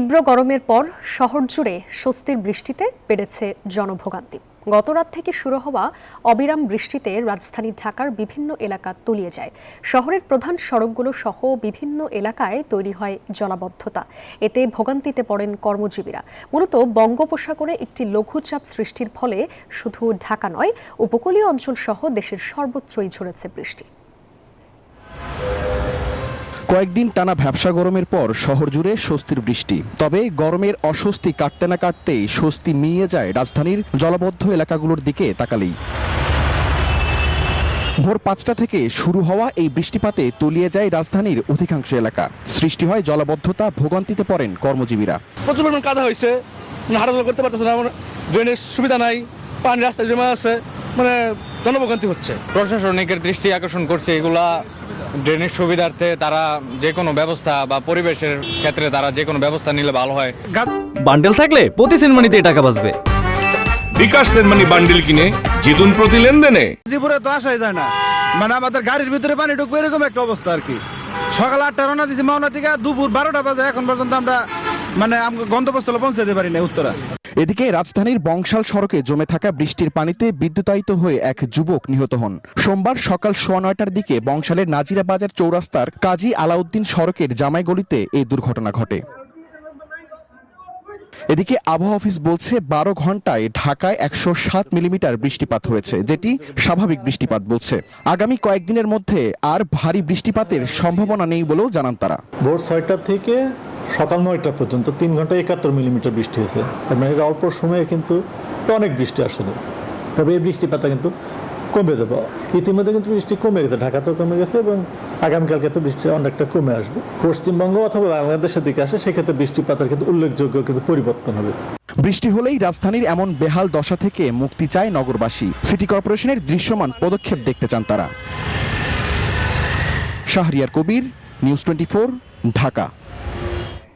তীব্র গরমের পর শহর জুড়ে স্বস্তির বৃষ্টিতে বেড়েছে জনভোগান্তি। গতরাত থেকে শুরু হওয়া অবিরাম বৃষ্টিতে রাজধানী ঢাকার বিভিন্ন এলাকা তলিয়ে যায়। শহরের প্রধান সড়কগুলো সহ বিভিন্ন এলাকায় তৈরি হয় জলাবদ্ধতা। এতে ভোগান্তিতে পড়েন কর্মজীবীরা। মূলত বঙ্গোপসাগরে একটি লঘুচাপ সৃষ্টির ফলে শুধু ঢাকা নয়, উপকূলীয় অঞ্চল সহ দেশের সর্বত্রই ঝরেছে বৃষ্টি। কয়েকদিন টানা ভ্যাপসা গরমের পর শহর জুড়ে স্বস্তির বৃষ্টি। তবে গরমের অস্বস্তি কাটতে না কাটতেই স্বস্তি মিলিয়ে যায় রাজধানীর জলাবদ্ধ এলাকাগুলোর দিকে তাকালেই। ভোর ৫টা থেকে শুরু হওয়া এই বৃষ্টিপাতে তলিয়ে যায় রাজধানীর অধিকাংশ এলাকা। সৃষ্টি হয় জলাবদ্ধতা, ভোগান্তিতে পড়েন কর্মজীবীরা। প্রচুর পরিমাণ কাদা হয়েছে, হাঁটাচলা করতে পারতেছে না, ড্রেনের সুবিধা নাই, পানি রাস্তায় জমা আছে, জনভোগান্তি হচ্ছে। প্রশাসনিকের দৃষ্টি আকর্ষণ করছে, এগুলা ড্রেনের সুবিধার্থে তারা যে কোনো ব্যবস্থা বা পরিবেশের ক্ষেত্রে তারা যে কোনো ব্যবস্থা নিলে ভালো হয়। বান্ডেল থাকলে প্রতি সেনমানিতে টাকা বাঁচবে। বিকাশ সেনমানি বান্ডেল কিনে জিতুন প্রতি লেনদেনে। জীবনে তো আসাই যায় না, আমাদের গাড়ির ভিতরে পানি ঢুকবে এরকম একটা অবস্থা আর কি। সকাল 8টা রওনা দিয়েছি মাওনা থেকে, দুপুর 12টা বাজে এখন পর্যন্ত আমরা গন্তব্যস্থলে পৌঁছাতে পারি না উত্তরা। এদিকে রাজধানীর বংশাল সড়কে জমে থাকা বৃষ্টির পানিতে বিদ্যুতায়িত হয়ে এক যুবক নিহত হন। সোমবার সকাল 9:15টার দিকে বংশালের নাজিরা বাজার চৌরাস্তার কাজী আলাউদ্দিন সড়কের জামাইগলিতে এই দুর্ঘটনা ঘটে। এদিকে আবহাওয়া অফিস বলছে 12 ঘন্টায় ঢাকায় 107 মিলিমিটার বৃষ্টিপাত হয়েছে, যেটি স্বাভাবিক বৃষ্টিপাত বলছে। আগামী কয়েকদিনের মধ্যে আর ভারী বৃষ্টিপাতের সম্ভাবনা নেই বলেও জানান তারা। ভোর 6টা থেকে সকাল 9টা পর্যন্ত 3 ঘন্টায় 71 মিলিমিটার বৃষ্টি হয়েছে। এর অল্প সময়ে কিন্তু অনেক বৃষ্টি আসলে। তবে এই বৃষ্টিপাতটা কিন্তু কমে যাবে। ইতিমধ্যে কিন্তু বৃষ্টি কমে গেছে, ঢাকাতেও কমে গেছে এবং আগামীকালকে তো বৃষ্টি অনেকটা কমে আসবে। পশ্চিমবঙ্গ অথবা বাংলাদেশের দিকে আসে, সেক্ষেত্রে বৃষ্টিপাতের কিন্তু উল্লেখযোগ্য কিন্তু পরিবর্তন হবে। বৃষ্টি হলেই রাজধানীর এমন বেহাল দশা থেকে মুক্তি চায় নগরবাসী। সিটি কর্পোরেশনের দৃশ্যমান পদক্ষেপ দেখতে চান তারা। শাহরিয়ার কবির, নিউজ 24, ঢাকা।